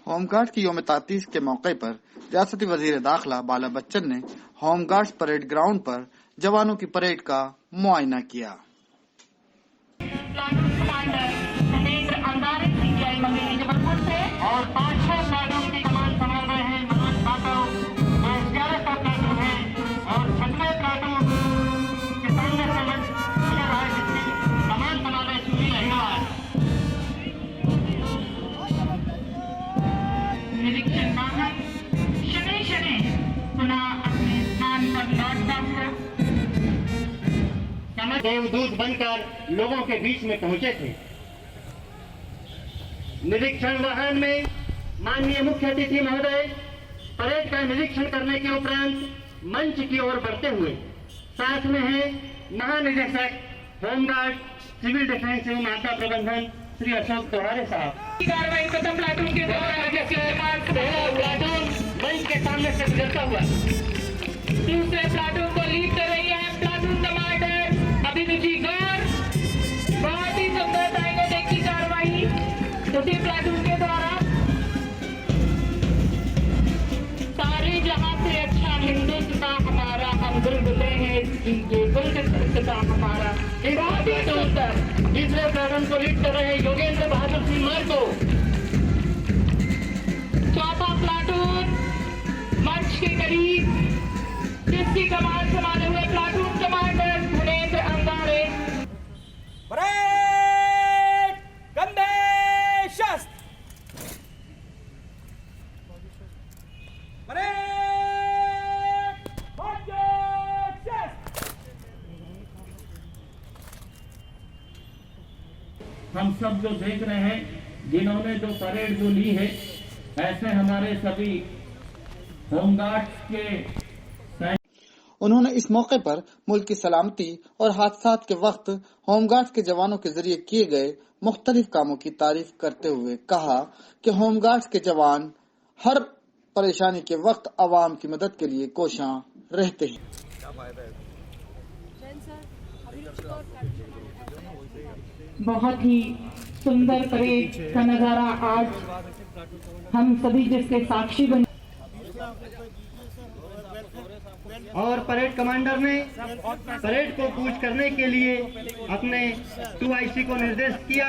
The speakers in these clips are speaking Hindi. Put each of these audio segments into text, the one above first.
होमगार्ड की यौम तातीस के मौके पर रियासती वजीर दाखिला बाला बच्चन ने होमगार्ड्स परेड ग्राउंड पर जवानों की परेड का मुआयना किया। और 5-6 प्लाटून की कमान संभाल रहे हैं मनोज पाठक, 1100 प्लाटून है और 96 प्लाटून के सामने से गुजर रहा है, जिसकी कमान संभाल रहे सुनील अहिवाल। निरीक्षण वाहन शनि पुनः अपने स्थान पर लौटता हुआ देवदूत बनकर लोगों के बीच में पहुंचे थे। निरीक्षण वाहन में माननीय मुख्य अतिथि महोदय परेड का निरीक्षण करने के उपरांत मंच की ओर बढ़ते हुए साथ में है महानिदेशक होमगार्ड सिविल डिफेंस एवं आपदा प्रबंधन श्री अशोक तिवारी साहब। कार्रवाई प्रथम प्लाटून के द्वारा प्लाटून मंच के सामने से गुजरता हुआ दूसरे प्लाटून को लीड कर रही है प्लाटून कमांडर अभिरुचि गौर। बहुत ही सुंदर टाइगर देखी कार्रवाई उसी प्लाटून के द्वारा सारे जहां से अच्छा हिंदुस्तान हमारा, हम गुलगुले हैं गुलगुता हमारा। बहुत ही सुंदर तीसरे प्लाटून को लीड कर रहे योगेंद्र बहादुर सिंह मार्को। चौथा प्लाटून मंच के करीब जिसकी कमान संभाले हुए प्लाटून कमांडर सुरेंद्र अंगारे। हम सब जो देख रहे हैं, जिन्होंने जो परेड जो ली है, ऐसे हमारे सभी होमगार्ड्स के। उन्होंने इस मौके पर मुल्क की सलामती और हादसात के वक्त होमगार्ड्स के जवानों के जरिए किए गए मुख्तलिफ कामों की तारीफ करते हुए कहा कि होमगार्ड्स के जवान हर परेशानी के वक्त आवाम की मदद के लिए कोशां रहते हैं। बहुत ही सुंदर परेड का नजारा आज हम सभी जिसके साक्षी बने और परेड कमांडर ने परेड को कूच करने के लिए अपने 2IC को निर्देश किया।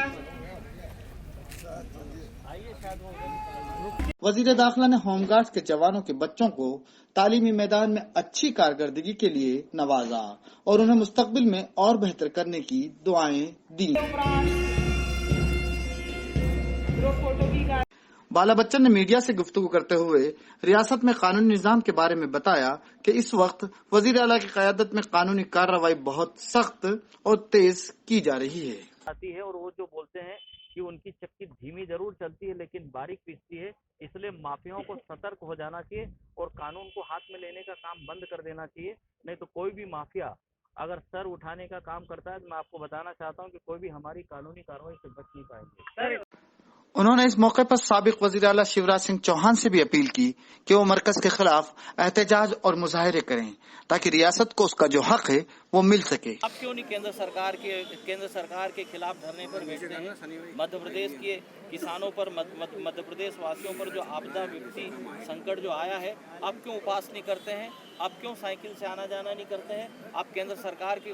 वजीर दाखिला ने होमगार्ड्स के जवानों के बच्चों को तालीमी मैदान में अच्छी कारकर्दगी के लिए नवाजा और उन्हें मुस्तकबिल में और बेहतर करने की दुआएं दी। बाला बच्चन ने मीडिया से गुफ्तगू करते हुए रियासत में कानूनी निजाम के बारे में बताया कि इस वक्त वजीर आला की क़यादत में कानूनी कार्रवाई बहुत सख्त और तेज की जा रही है। आती है और वो जो बोलते हैं कि उनकी चक्की धीमी जरूर चलती है लेकिन बारीक पीसती है, इसलिए माफियाओं को सतर्क हो जाना चाहिए और कानून को हाथ में लेने का काम बंद कर देना चाहिए। नहीं तो कोई भी माफिया अगर सर उठाने का काम करता है तो मैं आपको बताना चाहता हूं कि कोई भी हमारी कानूनी कार्रवाई से बच नहीं पाएंगे। उन्होंने इस मौके पर साबिक वजीर आला शिवराज सिंह चौहान से भी अपील की कि वो मरकज के खिलाफ एहतजाज और मुजाहरे करें ताकि रियासत को उसका जो हक है वो मिल सके। आप क्यों नहीं केंद्र सरकार के खिलाफ धरने पर बैठते हैं? मध्य प्रदेश के किसानों पर, मध्य प्रदेश वासियों पर जो आपदा विपत्ति संकट जो आया है, आप क्यों उपवास नहीं करते हैं? आप क्यों साइकिल से आना जाना नहीं करते हैं? आप केंद्र सरकार की